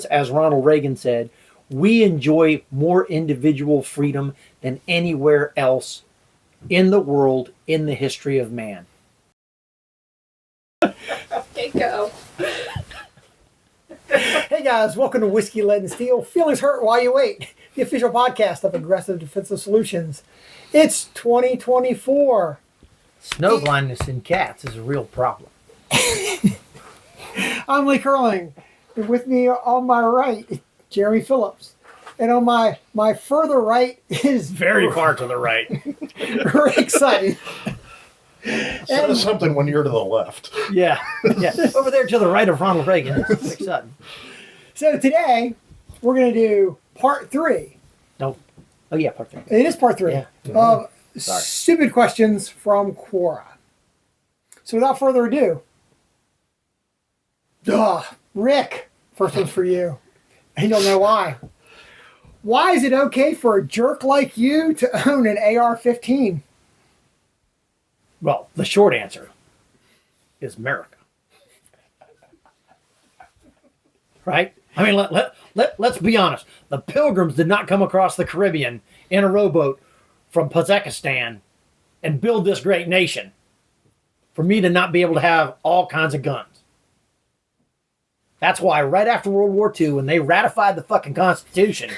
As Ronald Reagan said, we enjoy more individual freedom than anywhere else in the world in the history of man. Okay, go. Hey guys, welcome to Whiskey, Lead, and Steel. Feelings hurt while you wait. The official podcast of Aggressive Defensive Solutions. It's 2024. Snow blindness in cats is a real problem. I'm Lee Curling. And with me on my right, Jeremy Phillips. And on my further right is Very far to the right. Rick Sutton. Says something when you're to the left. Yeah. Over there to the right of Ronald Reagan is Rick Sutton. So today, we're going to do part 3. No. Oh, yeah, part 3. It is part 3 Yeah. of Sorry. Stupid Questions from Quora. So without further ado, Rick, first one's for you. And you'll know why. Why is it okay for a jerk like you to own an AR-15? Well, the short answer is America. Right? I mean, let's be honest. The Pilgrims did not come across the Caribbean in a rowboat from Kazakhstan and build this great nation for me to not be able to have all kinds of guns. That's why right after World War II, when they ratified the fucking Constitution,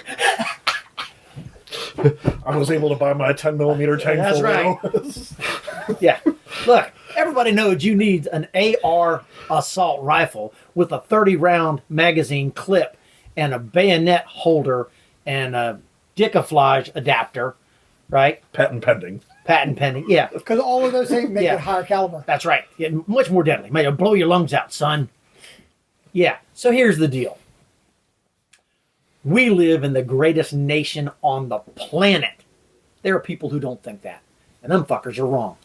I was able to buy my 10mm tank. That's full right. Yeah. Look, everybody knows you need an AR assault rifle with a 30-round magazine clip and a bayonet holder and a decamouflage adapter, right? Patent pending. Patent pending, yeah. Because all of those things make Yeah. it higher caliber. That's right. Yeah, much more deadly. May blow your lungs out, son. Yeah. So here's the deal. We live in the greatest nation on the planet. There are people who don't think that. And them fuckers are wrong.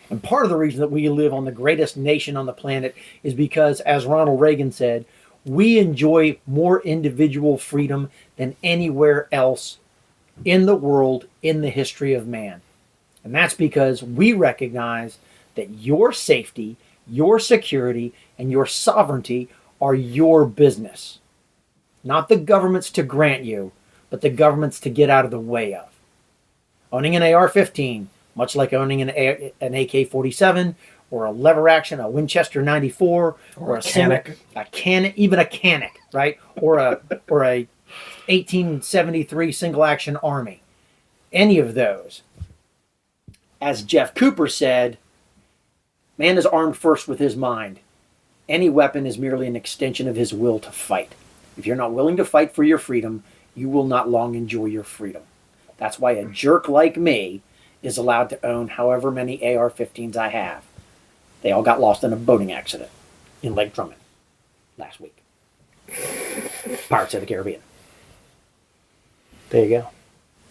And part of the reason that we live on the greatest nation on the planet is because, as Ronald Reagan said, we enjoy more individual freedom than anywhere else in the world in the history of man. And that's because we recognize that your safety, your security, and your sovereignty are your business. Not the government's to grant you, but the government's to get out of the way of. Owning an AR-15, much like owning an AK-47 or a lever action, a Winchester 94, or a Canic. Even a Canic, right? Or a 1873 single action army. Any of those. As Jeff Cooper said, man is armed first with his mind. Any weapon is merely an extension of his will to fight. If you're not willing to fight for your freedom, you will not long enjoy your freedom. That's why a jerk like me is allowed to own however many AR-15s I have. They all got lost in a boating accident in Lake Drummond last week. Pirates of the Caribbean. There you go.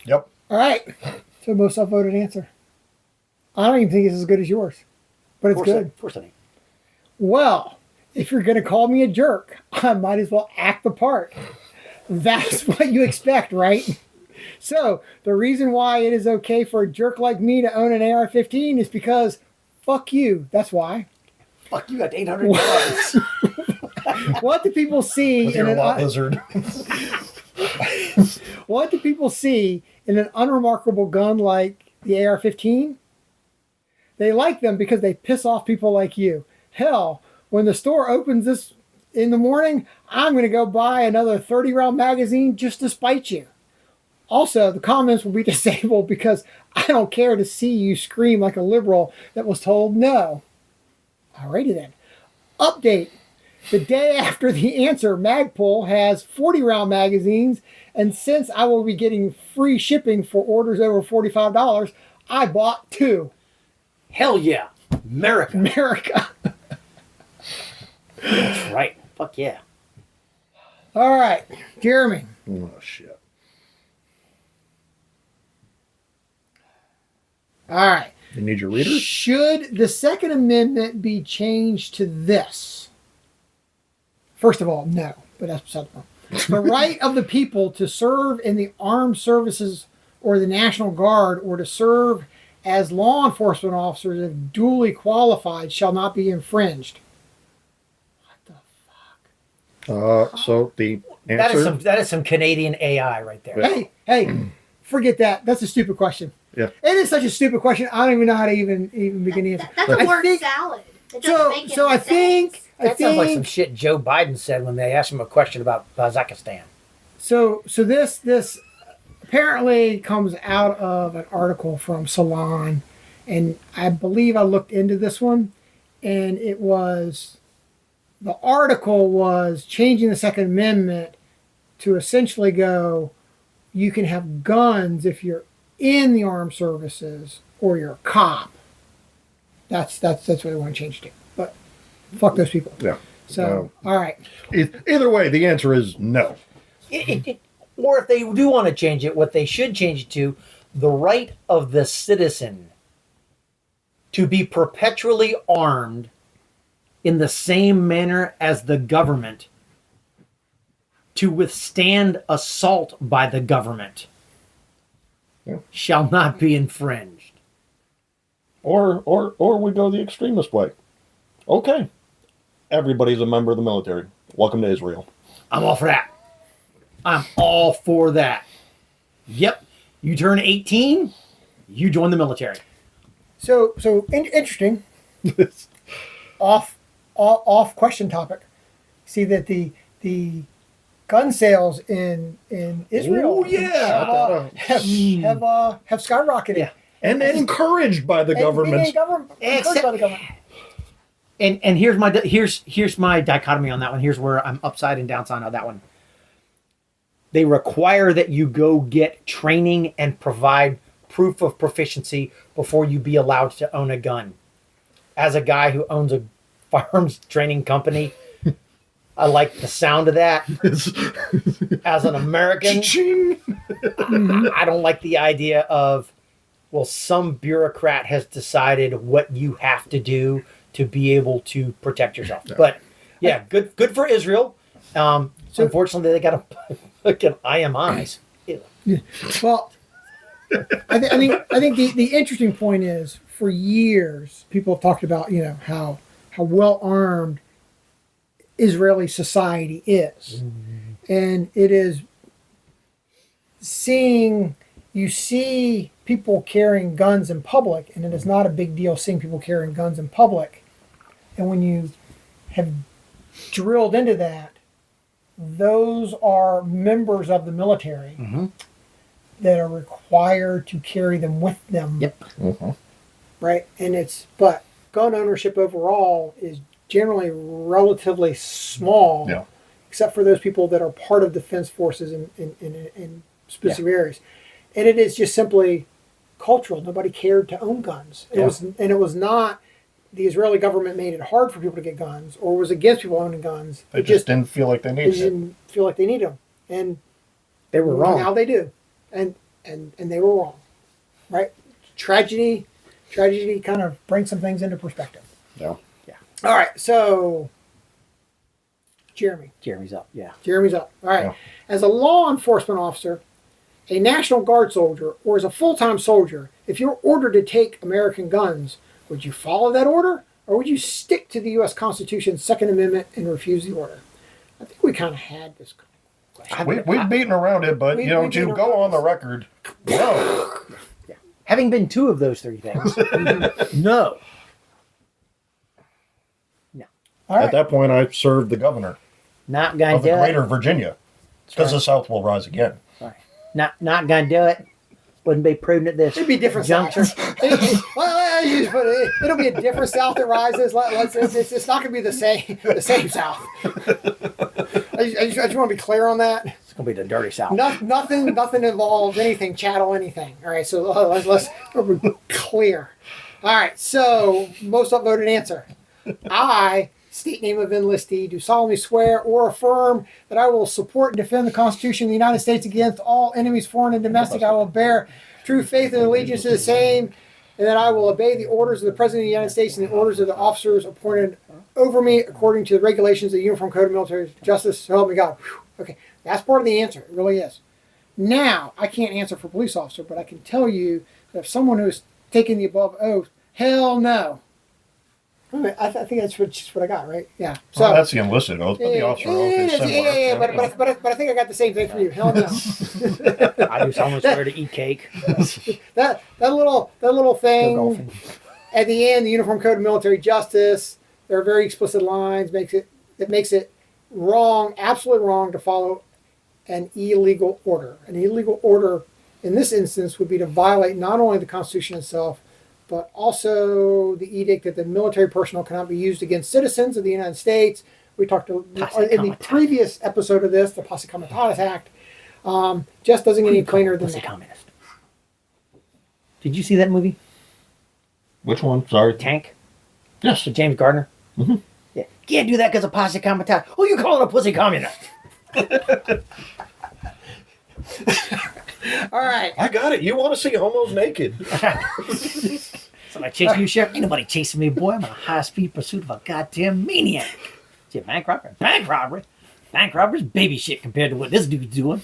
Yep. All right. So most upvoted answer. I don't even think it's as good as yours. But it's good. Of course it ain't. Well, if you're going to call me a jerk, I might as well act the part. That's what you expect, right? So, the reason why it is okay for a jerk like me to own an AR-15 is because, fuck you. That's why. Fuck, you got 800 yards. What do people see With in your an lot lizard. What do people see in an unremarkable gun like the AR-15? They like them because they piss off people like you. Hell, when the store opens this in the morning, I'm going to go buy another 30-round magazine just to spite you. Also, the comments will be disabled because I don't care to see you scream like a liberal that was told no. Alrighty then. Update. The day after the answer, Magpul has 40-round magazines, and since I will be getting free shipping for orders over $45, I bought 2. Hell yeah. America. America. That's right. Fuck yeah. All right, Jeremy. Oh, shit. All right. You need your readers? Should the Second Amendment be changed to this? First of all, no, but that's beside the point. The right of the people to serve in the armed services or the National Guard or to serve as law enforcement officers if duly qualified shall not be infringed. What the fuck? So the Answer. That is some Canadian AI right there. Hey, forget that. That's a stupid question. Yeah. It is such a stupid question. I don't even know how to even begin to answer. That's a I word think- salad. It doesn't make So any I think sense. That sounds like some shit Joe Biden said when they asked him a question about Kazakhstan. So this apparently comes out of an article from Salon, and I believe I looked into this one, and the article was changing the Second Amendment to essentially go, you can have guns if you're in the armed services or you're a cop. That's what they want to change to. But fuck those people. Yeah. So all right. Either way, the answer is no. Or if they do want to change it, what they should change it to, the right of the citizen to be perpetually armed in the same manner as the government to withstand assault by the government shall not be infringed. Or we go the extremist way. Okay. Everybody's a member of the military. Welcome to Israel. I'm all for that. I'm all for that. Yep. You turn 18, you join the military. So interesting. off question topic. See that the gun sales in Israel have skyrocketed. Yeah. And encouraged by the government. Encouraged by the government. And here's my dichotomy on that one. Here's where I'm upside and downside on that one. They require that you go get training and provide proof of proficiency before you be allowed to own a gun. As a guy who owns a firearms training company, I like the sound of that. As an American, I don't like the idea of, well, some bureaucrat has decided what you have to do to be able to protect yourself. Yeah. But yeah, good for Israel. So unfortunately, they got to fucking IMIs. Well, I think the interesting point is, for years people have talked about how well armed Israeli society is, and it is you see people carrying guns in public, and it is not a big deal seeing people carrying guns in public. And when you have drilled into that, those are members of the military that are required to carry them with them. Yep. Right? But gun ownership overall is generally relatively small, except for those people that are part of defense forces in specific areas. And it is just simply cultural. Nobody cared to own guns. It was not the Israeli government made it hard for people to get guns or was against people owning guns. They just didn't feel like they needed it. They didn't feel like they needed them. And they were wrong. Now they do. And they were wrong. Right? Tragedy kind of brings some things into perspective. Yeah. All right, so Jeremy's up. Yeah. Jeremy's up. All right. Yeah. As a law enforcement officer, a National Guard soldier, or as a full-time soldier, if you're ordered to take American guns, would you follow that order, or would you stick to the U.S. Constitution's Second Amendment and refuse the order? I think we kind of had this question. We've beaten around it, but to go on the record, no. Having been two of those three things, no. All right. At that point, I served the governor Not gonna of the do greater it. Virginia, because the South will rise again. Sorry. Not gonna do it. Wouldn't be prudent at this It'd be different juncture. It'll be a different South that rises. It's not going to be the same South. I just want to be clear on that. It's gonna be the dirty South. Nothing involves anything, chattel anything. All right, so let's be clear. All right, so most upvoted answer. I, state name of enlistee, do solemnly swear or affirm that I will support and defend the Constitution of the United States against all enemies, foreign and domestic. I will bear true faith and allegiance to the same, and that I will obey the orders of the President of the United States and the orders of the officers appointed over me according to the regulations of the Uniform Code of Military Justice. So help me God. Whew. Okay, that's part of the answer. It really is. Now, I can't answer for police officer, but I can tell you that if someone who's taken the above oath, hell no. I think that's just what I got, right? Yeah. So Well, that's the enlisted oath, but the officer oath is similar. yeah, but I think I got the same thing for you. Hell no. I do someone swear to eat cake. that little Go thing golfing. at the end, the Uniform Code of Military Justice. There are very explicit lines. It makes it wrong, absolutely wrong, to follow an illegal order. An illegal order in this instance would be to violate not only the Constitution itself, but also the edict that the military personnel cannot be used against citizens of the United States. We talked in the previous episode of this, the Posse Comitatus Act. Just doesn't get any plainer than that. Communist. Did you see that movie? Which one? Sorry. Tank? Yes. With James Gardner? Mm-hmm. Yeah. Can't do that because of Posse Comitatus. Who you calling a pussy communist? All right. I got it. You want to see homos naked? Somebody chasing you, Sheriff? Ain't nobody chasing me, boy. I'm in a high-speed pursuit of a goddamn maniac. Is it bank robbery? Bank robbery? Bank robbery's baby shit compared to what this dude's doing.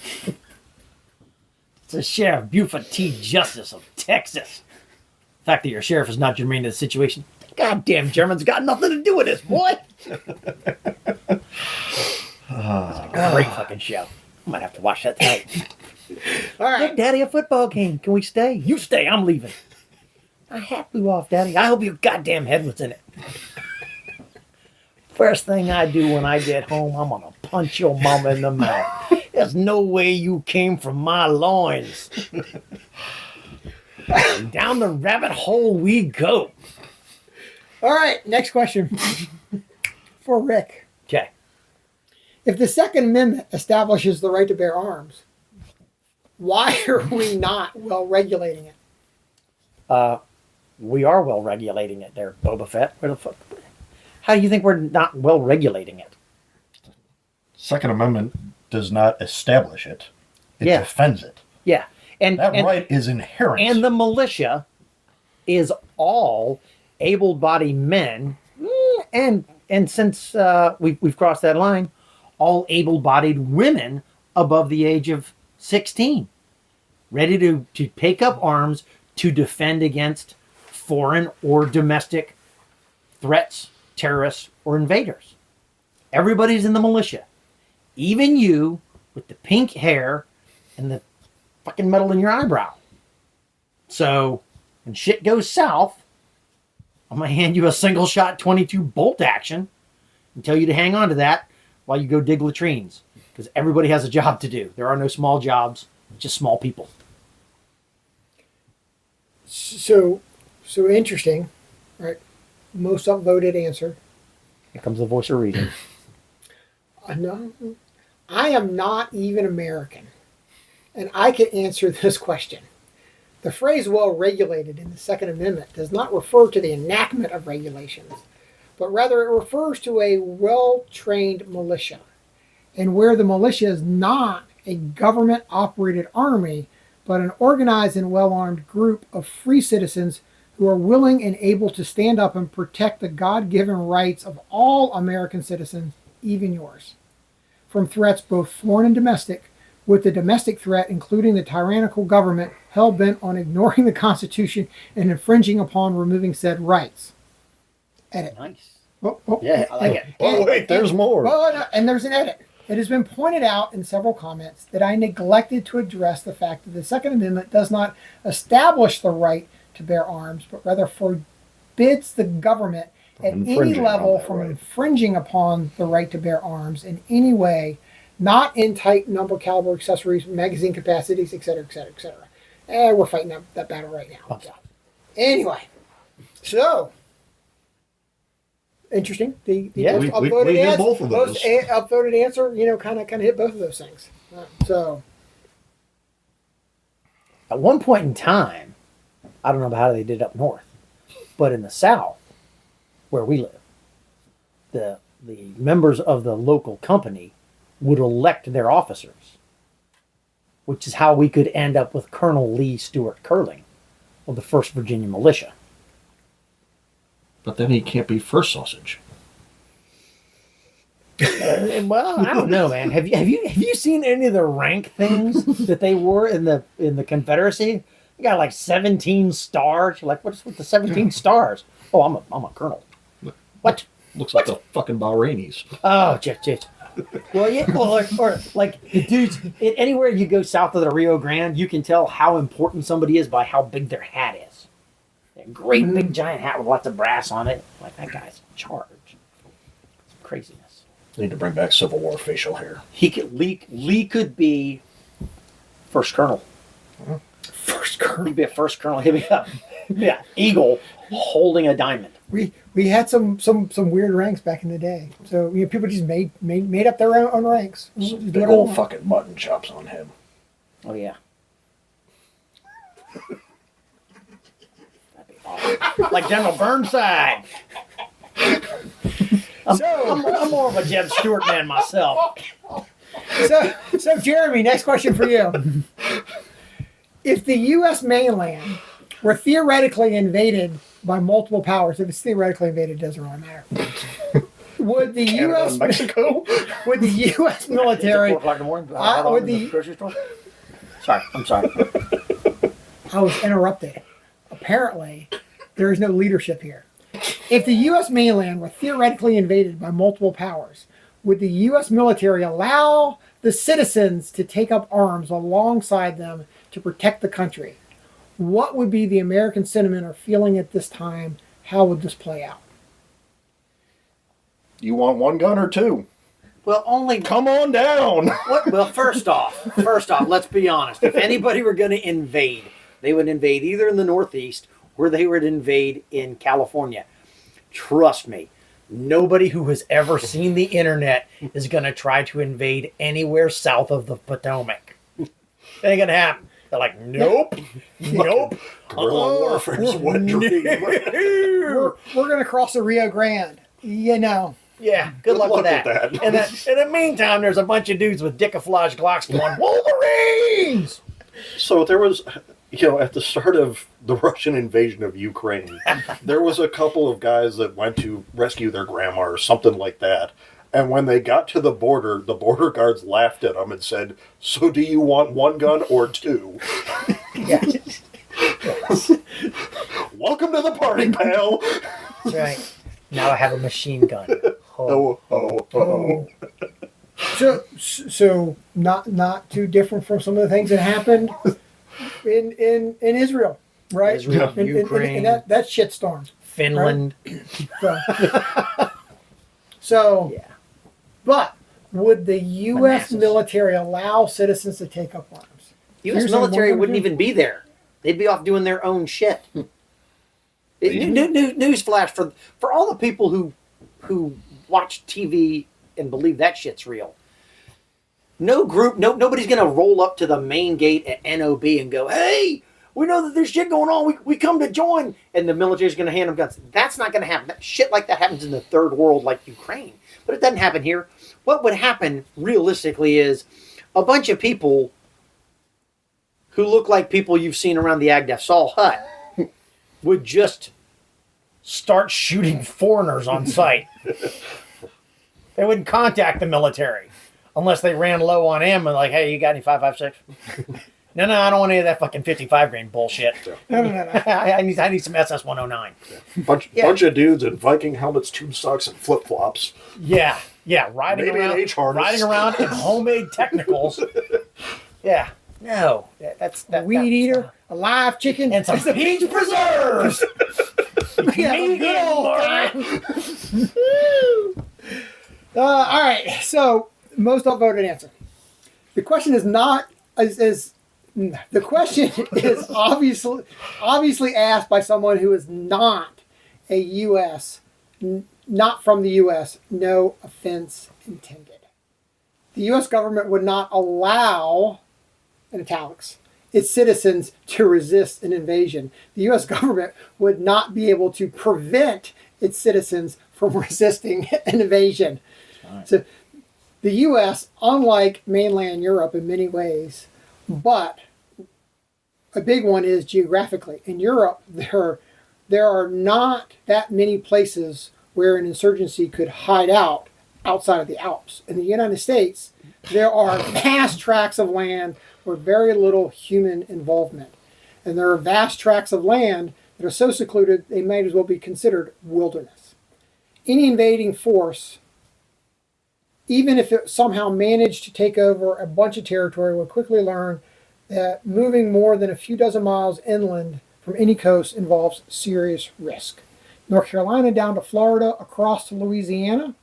It's the Sheriff Buford T. Justice of Texas. The fact that your sheriff is not germane to the situation, goddamn Germans got nothing to do with this, boy. That's a great fucking show. I might have to watch that tonight. All right. Look, Daddy, a football game. Can we stay? You stay. I'm leaving. My hat blew off, Daddy. I hope your goddamn head was in it. First thing I do when I get home, I'm gonna punch your mama in the mouth. There's no way you came from my loins. And down the rabbit hole we go. All right. Next question for Rick. Okay. If the Second Amendment establishes the right to bear arms, why are we not well regulating it? We are well regulating it there, Boba Fett. Where the fuck? How do you think we're not well regulating it? Second Amendment does not establish it. It Yeah. defends it. Yeah. And That right is inherent. And the militia is all able-bodied men, and since we've crossed that line, all able-bodied women above the age of 16, ready to take up arms to defend against foreign or domestic threats, terrorists, or invaders. Everybody's in the militia. Even you with the pink hair and the fucking metal in your eyebrow. So when shit goes south, I'm going to hand you a single shot 22 bolt action and tell you to hang on to that while you go dig latrines. Because everybody has a job to do. There are no small jobs, just small people. So interesting, right? Most upvoted answer. Here comes the voice of reason. No, I am not even American, and I can answer this question. The phrase well regulated in the Second Amendment does not refer to the enactment of regulations, but rather it refers to a well-trained militia. And where the militia is not a government-operated army, but an organized and well-armed group of free citizens who are willing and able to stand up and protect the God-given rights of all American citizens, even yours, from threats both foreign and domestic, with the domestic threat including the tyrannical government hell-bent on ignoring the Constitution and infringing upon removing said rights. Edit. Nice. Oh, Yeah, I like it. Oh, wait, there's more. And there's an edit. It has been pointed out in several comments that I neglected to address the fact that the Second Amendment does not establish the right to bear arms, but rather forbids the government at any level from infringing upon the right to bear arms in any way, not in type, number, caliber, accessories, magazine capacities, etc., etc., etc. We're fighting that battle right now. Okay. Anyway, so interesting. The Yeah, most we upvoted did answer, both of those. most upvoted answer, kind of hit both of those things. So At one point in time, I don't know how they did up north, but in the South, where we live, the members of the local company would elect their officers, which is how we could end up with Colonel Lee Stewart Curling of the 1st Virginia Militia. But then he can't be first sausage. Well, I don't know, man. Have you seen any of the rank things that they wore in the Confederacy? You got like 17 stars. You're like, what's with the 17 stars? Oh, I'm a colonel. What? Looks like the fucking Bahrainis. Oh, just. Well, yeah, well, or like the dudes. Anywhere you go south of the Rio Grande, you can tell how important somebody is by how big their hat is. A great big giant hat with lots of brass on it. Like that guy's in charge. It's craziness. Need to bring back Civil War facial hair. He could Lee could be first colonel. First colonel. He'd be a first colonel. He'd be a eagle holding a diamond. We had some weird ranks back in the day. So people just made up their own ranks. Some big old fucking mutton chops on him. Oh yeah. That'd be awesome. Like General Burnside. I'm more of a Jeb Stuart man myself. So Jeremy, next question for you. If the U.S. mainland were theoretically invaded by multiple powers, if it's theoretically invaded, it doesn't really matter. Would the U.S. Mexico? Would the U.S. military? 4 o'clock in the morning. Would the grocery store? Sorry, I'm sorry. I was interrupted. Apparently, there is no leadership here. If the U.S. mainland were theoretically invaded by multiple powers, would the U.S. military allow the citizens to take up arms alongside them to protect the country? What would be the American sentiment or feeling at this time? How would this play out? You want one gun or two? Well, only Come on down. Well, first off, let's be honest. If anybody were going to invade, they would invade either in the Northeast or they would invade in California. Trust me, nobody who has ever seen the internet is going to try to invade anywhere south of the Potomac. It ain't going to happen. They're like, nope, nope. Guerrilla warfare's wet dream. We're going to cross the Rio Grande. Yeah, good luck with that. And in the meantime, there's a bunch of dudes with decamouflage Glocks going, Wolverines! So there was, at the start of the Russian invasion of Ukraine, there was a couple of guys that went to rescue their grandma or something like that. And when they got to the border guards laughed at them and said, "So do you want one gun or two?" Yes. Welcome to the party, pal. That's right. Now I have a machine gun. Oh. So not too different from some of the things that happened in Israel, right? Israel, in Ukraine, that shitstorm. Finland. Right? So Yeah. But would the U.S. Manassas. military allow citizens to take up arms? U.S. Here's military what wouldn't we're gonna even be there. They'd be off doing their own shit. Newsflash for all the people who watch TV and believe that shit's real. Nobody's gonna roll up to the main gate at NOB and go, "Hey, we know that there's shit going on. We come to join," and the military's gonna hand them guns. That's not gonna happen. Shit like that happens in the third world, like Ukraine, but it doesn't happen here. What would happen realistically is a bunch of people who look like people you've seen around the Agdef Sol hut would just start shooting foreigners on sight. They wouldn't contact the military unless they ran low on ammo, like, "Hey, you got any 5.56?" No, I don't want any of that fucking 55 grain bullshit. No. I need some SS-109. Bunch of dudes in Viking helmets, tube socks, and flip flops. Yeah, riding Maybe an H-harness. around in homemade technicals. Yeah, no, that's Weed eater, a live chicken, and some peach preserves. Yeah, good old time. All right, so most upvoted answer. The question is not the question is obviously asked by someone who is not a U.S. Not from the U.S. No offense intended. The U.S. government would not allow, in italics, its citizens to resist an invasion. The U.S. government would not be able to prevent its citizens from resisting an invasion. Right. So the U.S., unlike mainland Europe in many ways, but a big one is geographically. In Europe, there are not that many places where an insurgency could hide out outside of the Alps. In the United States, there are vast tracts of land with very little human involvement. And there are vast tracts of land that are so secluded they might as well be considered wilderness. any invading force, even if it somehow managed to take over a bunch of territory, would quickly learn that moving more than a few dozen miles inland from any coast involves serious risk. North Carolina down to Florida, across to Louisiana,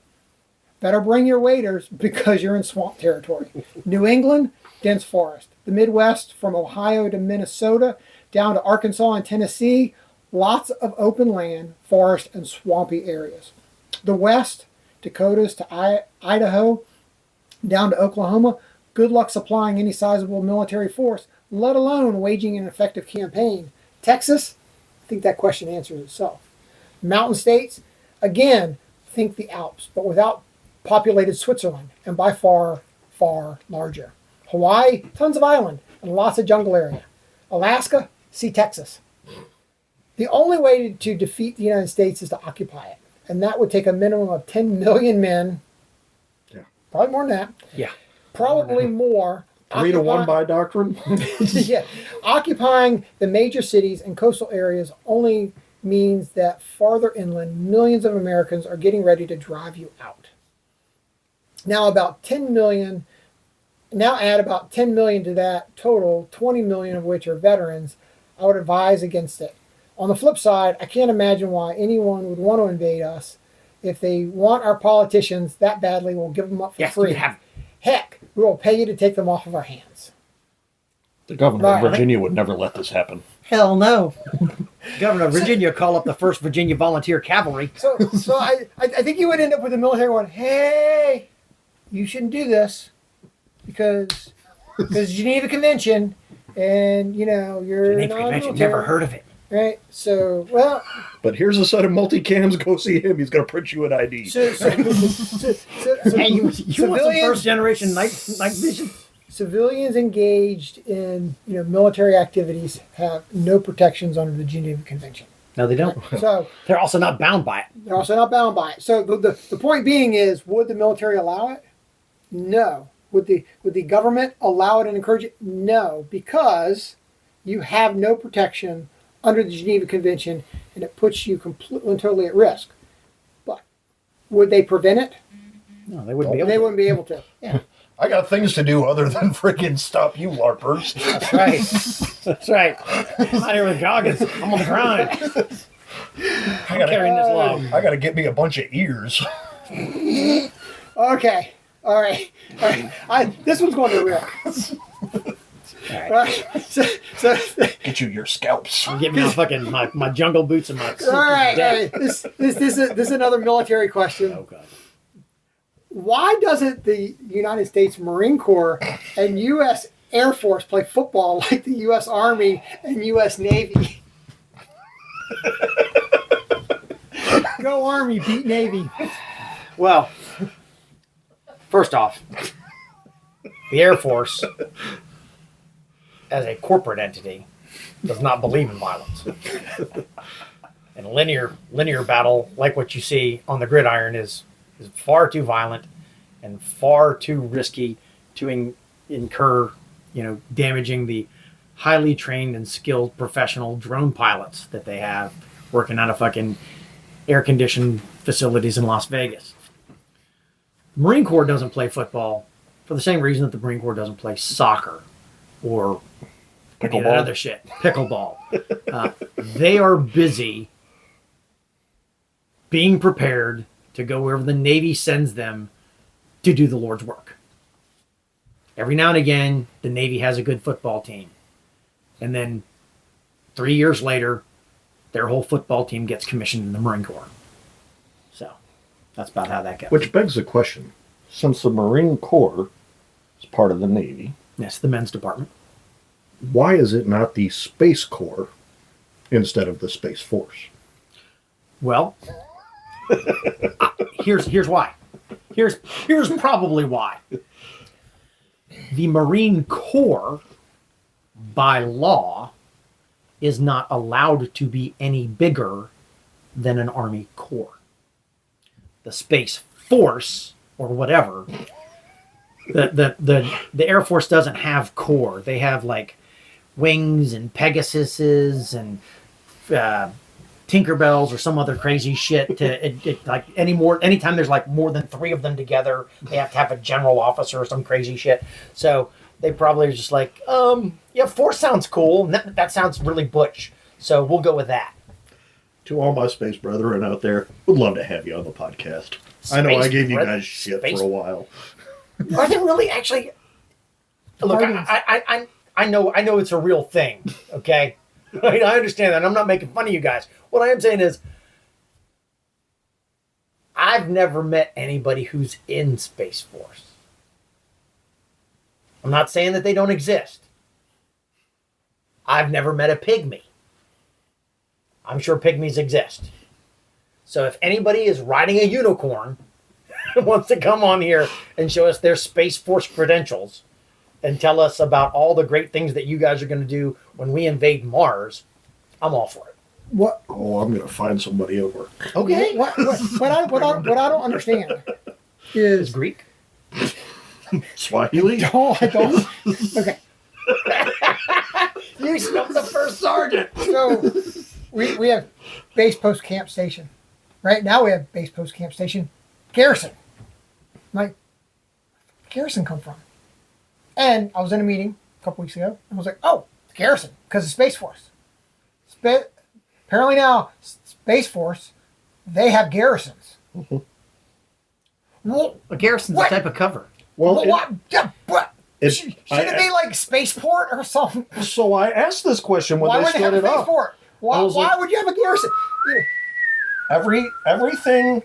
better bring your waders because you're in swamp territory. New England, dense forest. The Midwest, from Ohio to Minnesota, down to Arkansas and Tennessee, lots of open land, forest, and swampy areas. The West, Dakotas to Idaho, down to Oklahoma, good luck supplying any sizable military force, let alone waging an effective campaign. Texas, I think that question answers itself. Mountain states, again, think the Alps, but without populated Switzerland, and by far, far larger. Hawaii, tons of island and lots of jungle area. Alaska, see Texas. The only way to defeat the United States is to occupy it, and that would take a minimum of 10 million men. Yeah. Probably more than that. Yeah. Probably more. 3 to 1 by doctrine. Yeah. Occupying the major cities and coastal areas only means that farther inland, millions of Americans are getting ready to drive you out. Now add about 10 million to that total, 20 million of which are veterans. I would advise against it. On the flip side, I can't imagine why anyone would want to invade us. If they want our politicians that badly, we'll give them up for free. Heck, we will pay you to take them off of our hands. The governor of Virginia would never let this happen. Hell no. Governor of Virginia call up the 1st Virginia Volunteer Cavalry. So I think you would end up with the military going, hey, you shouldn't do this because Geneva Convention, and you're Geneva Convention, never heard of it. Right? So, well. But here's a set of multicams. Go see him. He's going to print you an ID. Hey, you want some first generation night vision? Civilians engaged in military activities have no protections under the Geneva Convention. No, they don't. So they're also not bound by it. So the point being is, would the military allow it? No. Would the government allow it and encourage it? No, because you have no protection under the Geneva Convention, and it puts you completely and totally at risk. But would they prevent it? No, they wouldn't be able to. They wouldn't be able to. Yeah. I got things to do other than freaking stop you LARPers. That's right. That's right. I'm out here with goggins. I'm on the grind. I'm carrying this log. I got to get me a bunch of ears. Okay. All right. This one's going to Rick. All right. So Get you your scalps. Get me my jungle boots and my. All right. This is another military question. Oh God. Why doesn't the United States Marine Corps and U.S. Air Force play football like the U.S. Army and U.S. Navy? Go Army, beat Navy. Well, first off, the Air Force, as a corporate entity, does not believe in violence. And linear battle, like what you see on the gridiron, is far too violent and far too risky to incur, damaging the highly trained and skilled professional drone pilots that they have working out of fucking air-conditioned facilities in Las Vegas. The Marine Corps doesn't play football for the same reason that the Marine Corps doesn't play soccer or any of that other shit. Pickleball. They are busy being prepared to go wherever the Navy sends them to do the Lord's work. Every now and again, the Navy has a good football team. And then 3 years later, their whole football team gets commissioned in the Marine Corps. So that's about how that goes. Which begs the question, since the Marine Corps is part of the Navy. Yes, the men's department. Why is it not the Space Corps instead of the Space Force? Well, here's why. Here's probably why. The Marine Corps, by law, is not allowed to be any bigger than an Army Corps. The Space Force, or whatever, the Air Force doesn't have corps. They have like wings and Pegasuses and Tinkerbells or some other crazy shit to like anytime there's like more than 3 of them together, they have to have a general officer or some crazy shit. So they probably are just like, yeah, force sounds cool. And that sounds really butch. So we'll go with that. To all my space brethren out there, would love to have you on the podcast. I know I gave you guys shit for a while. Are they really actually? Look, I know it's a real thing. Okay, I understand that. I'm not making fun of you guys. What I am saying is, I've never met anybody who's in Space Force. I'm not saying that they don't exist. I've never met a pygmy. I'm sure pygmies exist. So if anybody is riding a unicorn and wants to come on here and show us their Space Force credentials and tell us about all the great things that you guys are going to do when we invade Mars, I'm all for it. What? Oh, I'm going to find somebody at work. Okay. What I don't understand is Greek? Swahili? No, I don't. Okay. You stumped the first sergeant. So we have base post camp station. Right now we have base post camp station garrison. Like, where'd garrison come from? And I was in a meeting a couple weeks ago and I was like, oh, it's garrison because of Space Force. Apparently now Space Force, they have garrisons. Mm-hmm. Well, A garrison's a type of cover. Well, what? Should Should it be like spaceport or something? So I asked this question when Why they would they have a started up. spaceport? Why would you have a garrison? Everything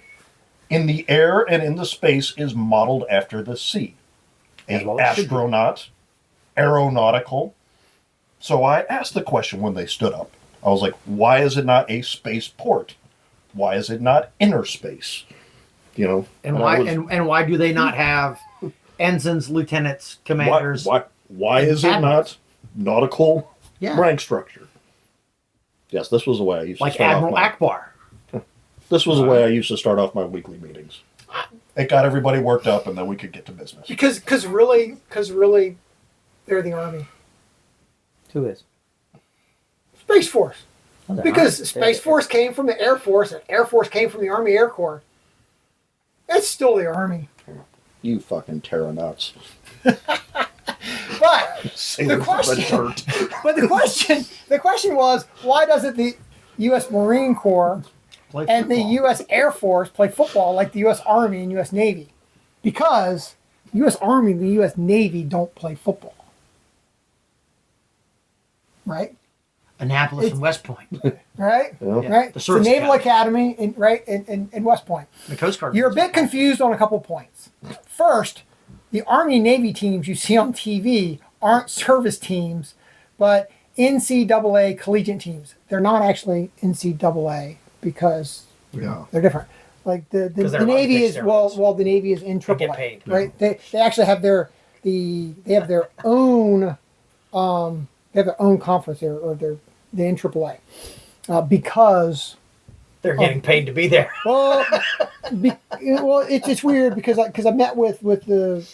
in the air and in the space is modeled after the sea. As well as should be. Astronaut, aeronautical. So I asked the question when they stood up. I was like, why is it not a spaceport? Why is it not inner space? You know, And why do they not have ensigns, lieutenants, commanders? Why is it not nautical rank structure? Yes, this was the way I used to Like start Admiral Akbar. This was the way I used to start off my weekly meetings. It got everybody worked up, and then we could get to business. Because really, they're the Army. Who is? Space Force. Well, Because Space Force came from the Air Force, and Air Force came from the Army Air Corps. It's still the Army. You fucking terranauts. But the question was, why doesn't the U.S. Marine Corps and the U.S. Air Force play football like the U.S. Army and U.S. Navy? Because the U.S. Army and the U.S. Navy don't play football. Right? Annapolis and West Point. Right? Yeah. Right? The It's the Naval Academy in West Point. The Coast Guard. You're a bit confused on a couple points. First, the Army Navy teams you see on TV aren't service teams, but NCAA collegiate teams. They're not actually NCAA because they're different. Like the Navy is the Navy is in AAA. They get paid. Right? They actually have their own conference there, or they're in AAA because they're getting paid to be there. well, it's weird because I met with the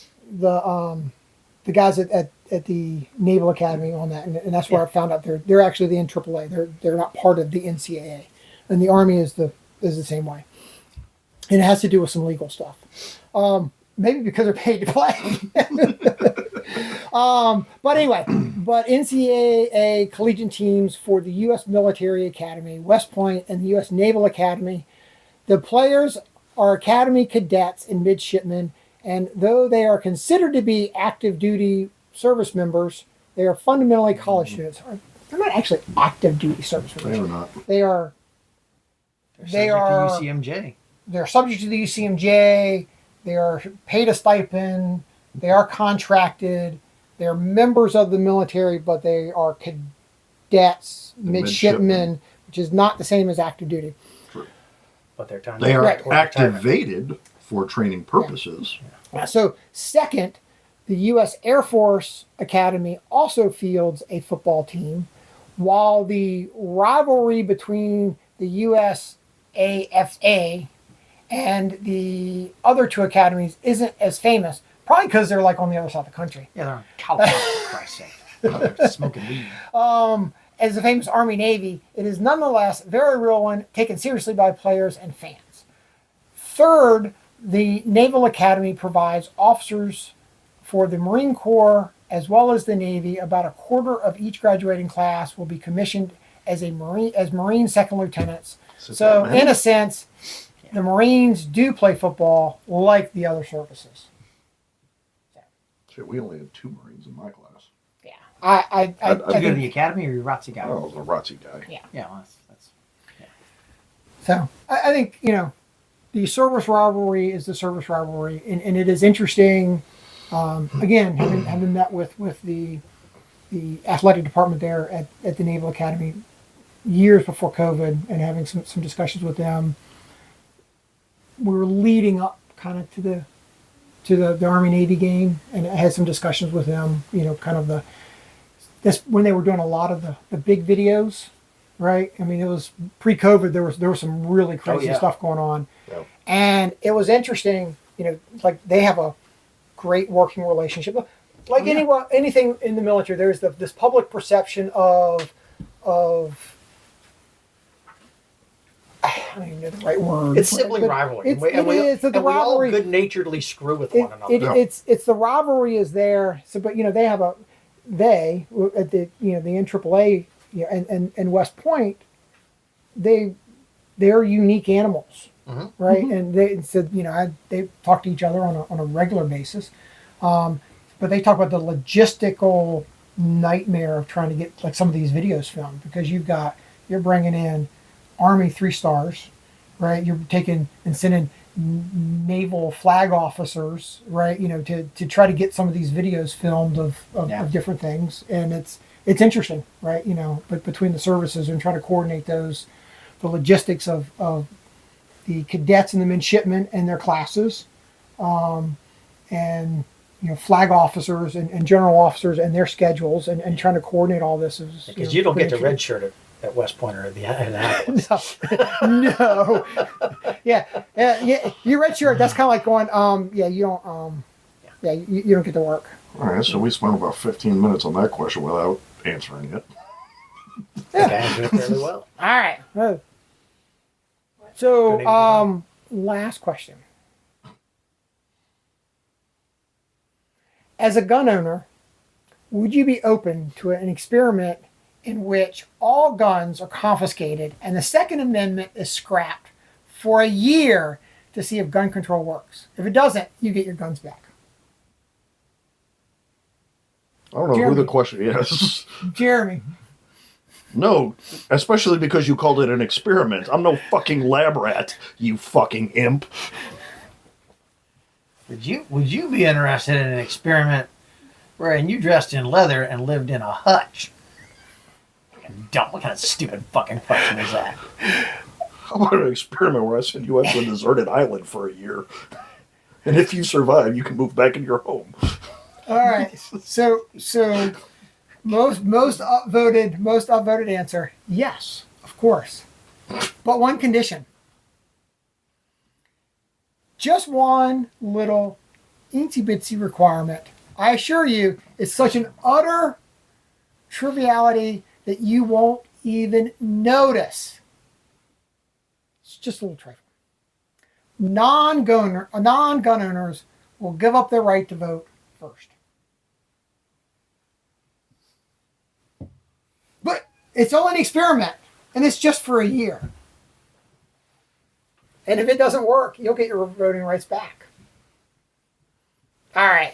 guys at the Naval Academy on that, and that's where I found out they're actually in AAA. They're not part of the NCAA, and the Army is the same way, and it has to do with some legal stuff. Maybe because they're paid to play. But anyway, NCAA collegiate teams for the U.S. Military Academy, West Point, and the U.S. Naval Academy, the players are Academy cadets and midshipmen, and though they are considered to be active duty service members, they are fundamentally college students. They're not actually active duty service members. They're not. They are UCMJ. They're subject to the UCMJ. They are paid a stipend. They are contracted. They're members of the military, but they are cadets, midshipmen, which is not the same as active duty. True. But they are activated for training purposes. Yeah. So, second, the U.S. Air Force Academy also fields a football team, while the rivalry between the USAFA and the other two academies isn't as famous, probably because they're like on the other side of the country. Yeah, they're on California, for Christ's sake. They're smoking weed. as the famous Army Navy, it is nonetheless a very real one, taken seriously by players and fans. Third, the Naval Academy provides officers for the Marine Corps as well as the Navy. About a quarter of each graduating class will be commissioned as Marine second lieutenants. So in a sense, the Marines do play football like the other services. Shit, we only had 2 Marines in my class. Yeah, I Did you go to the academy or you ROTC guy? I was a ROTC guy. Yeah, well, that's So I think, the service rivalry is the service rivalry, and it is interesting. Again, having met with the athletic department there at the Naval Academy years before COVID, and having some discussions with them, we were leading up kind of to the Army Navy game, and I had some discussions with them. Kind of this when they were doing a lot of the big videos, right? I mean, it was pre-COVID. There was some really crazy stuff going on, and it was interesting. Like they have a great working relationship. Like anything in the military, there's this public perception of I don't even know the right word. it's sibling rivalry. It's the we all rivalry. good-naturedly screw with one another. It's the rivalry is there. So, but they have at the the NAAA and West Point, they're unique animals, right? And they said they talk to each other on a regular basis, but they talk about the logistical nightmare of trying to get like some of these videos filmed, because you're bringing in Army 3 stars, right? You're taking and sending naval flag officers, right? To try to get some of these videos filmed of different things, and it's interesting, right? But between the services and trying to coordinate the logistics of the cadets and the midshipmen and their classes, and flag officers and general officers and their schedules, and trying to coordinate all this is Because you don't get the red shirt at West Point or at Annapolis. No. Yeah. You red shirt. That's kind of like going. You don't. You don't get to work. All right, so we spent about 15 minutes on that question without answering it. I think I answered it fairly well. All right. So, last question. As a gun owner, would you be open to an experiment in which all guns are confiscated and the Second Amendment is scrapped for a year to see if gun control works? If it doesn't, you get your guns back. I don't know Jeremy. who the question is. Jeremy. No, especially because you called it an experiment. I'm no fucking lab rat, you fucking imp. Would you be interested in an experiment wherein you dressed in leather and lived in a hutch? What kind of stupid fucking question is that? How about an experiment where I send you out to a deserted island for a year? And if you survive, you can move back into your home. All right. So most upvoted answer, yes, of course. But one condition. Just one little itsy-bitsy requirement. I assure you, it's such an utter triviality that you won't even notice. It's just a little trifle. Non-gun owners will give up their right to vote first. But it's only an experiment, and it's just for a year. And if it doesn't work, you'll get your voting rights back. All right,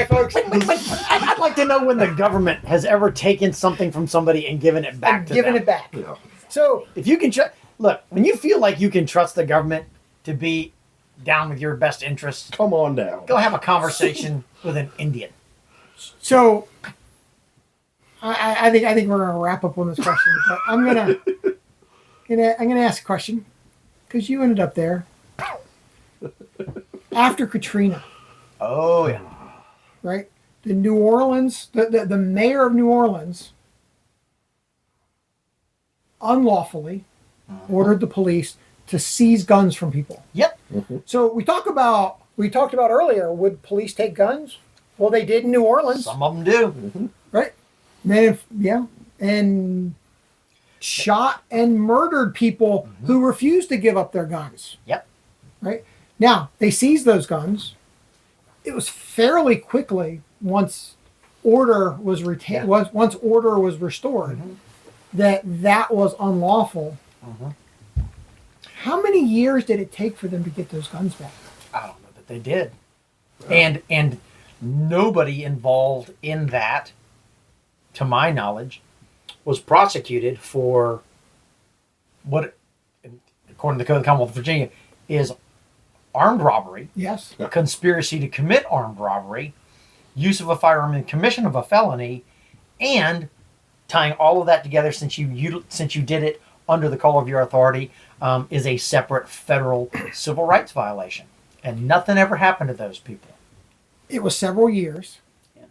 folks. I'd like to know when the government has ever taken something from somebody and given it back to them. Yeah. So if you can look, when you feel like you can trust the government to be down with your best interests, Come on down. go have a conversation with an Indian. So I think we're gonna wrap up on this question. But I'm gonna ask a question, because you ended up there after Katrina. Oh yeah. Right? The New Orleans, the mayor of New Orleans unlawfully ordered the police to seize guns from people. Yep. So we talked about earlier, would police take guns? Well, they did in New Orleans. Some of them do. Right? And shot and murdered people who refused to give up their guns. Yep. Right? Now, they seized those guns. It was fairly quickly, once order was retained, once order was restored, that was unlawful. How many years did it take for them to get those guns back? I don't know that they did. And nobody involved in that, to my knowledge, was prosecuted for what, according to the Code of the Commonwealth of Virginia, is armed robbery, Yes. conspiracy to commit armed robbery, use of a firearm in commission of a felony, and tying all of that together, since you did it under the call of your authority, is a separate federal civil rights violation. And nothing ever happened to those people. It was several years Yeah.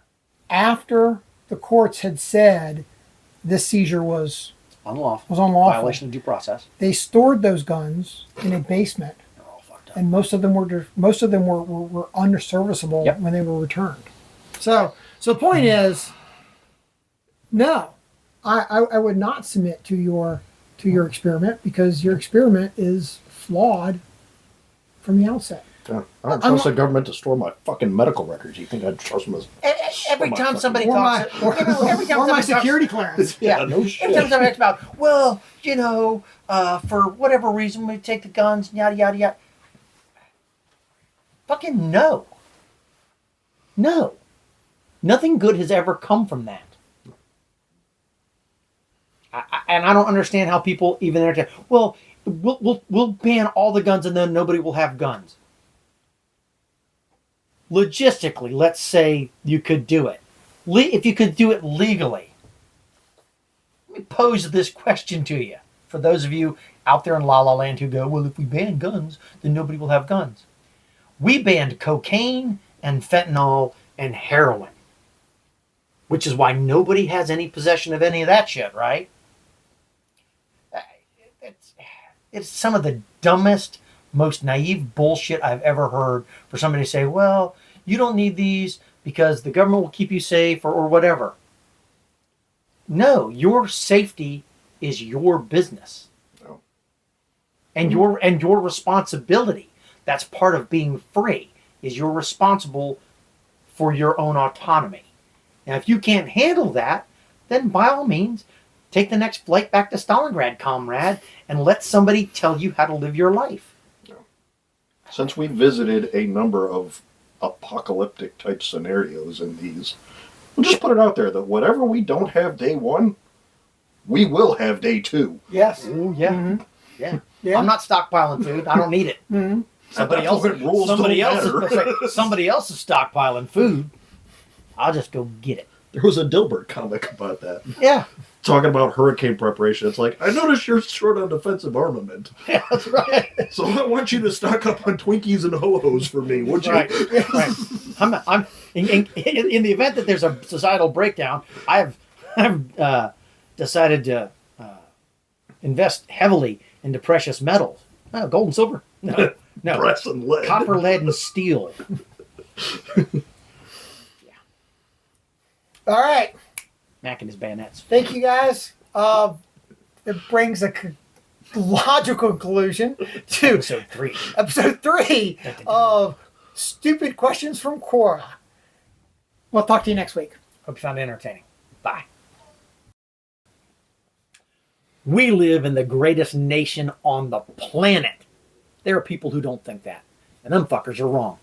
after the courts had said this seizure was Unlawful. unlawful. Violation of due process. They stored those guns in a basement, They're all fucked up. and most of them were unserviceable Yep. when they were returned. So the point is, no, I would not submit to your experiment, because your experiment is flawed from the outset. Yeah. I don't trust the government to store my fucking medical records. You think I'd trust them as Every time somebody Or my, talks, or, every time or my somebody talks- security clearance. Yeah, no shit. Every time somebody talks about, well, for whatever reason we take the guns, yada yada yada. Fucking no. No. Nothing good has ever come from that. And I don't understand how people even entertain. Well, we'll ban all the guns and then nobody will have guns. Logistically, let's say you could do it. If you could do it legally, let me pose this question to you. For those of you out there in La La Land who go, well, if we ban guns, then nobody will have guns. We banned cocaine and fentanyl and heroin, which is why nobody has any possession of any of that shit, right? It's some of the dumbest, most naive bullshit I've ever heard for somebody to say, well, you don't need these because the government will keep you safe or whatever. No, your safety is your business. No. And your responsibility. That's part of being free, is you're responsible for your own autonomy. Now, if you can't handle that, then by all means, take the next flight back to Stalingrad, comrade, and let somebody tell you how to live your life. Since we visited a number of apocalyptic type scenarios in these, we'll just put it out there that whatever we don't have day one, we will have day two. Yes. Ooh, yeah. Mhm. Yeah. Yeah. I'm not stockpiling food. I don't need it. Mhm. Somebody else is stockpiling food. I'll just go get it. There was a Dilbert comic about that. Yeah. Talking about hurricane preparation. It's like, I noticed you're short on defensive armament. Yeah, that's right. So I want you to stock up on Twinkies and Ho-Hos for me, would you? Right. Right. I'm in the event that there's a societal breakdown, I've decided to invest heavily into precious metals. No, gold and silver. No. Brass and lead. Copper, lead, and steel. All right. Mac and his bayonets. Thank you, guys. It brings a logical conclusion to Episode 3 of Stupid Questions from Quora. We'll talk to you next week. Hope you found it entertaining. Bye. We live in the greatest nation on the planet. There are people who don't think that. And them fuckers are wrong.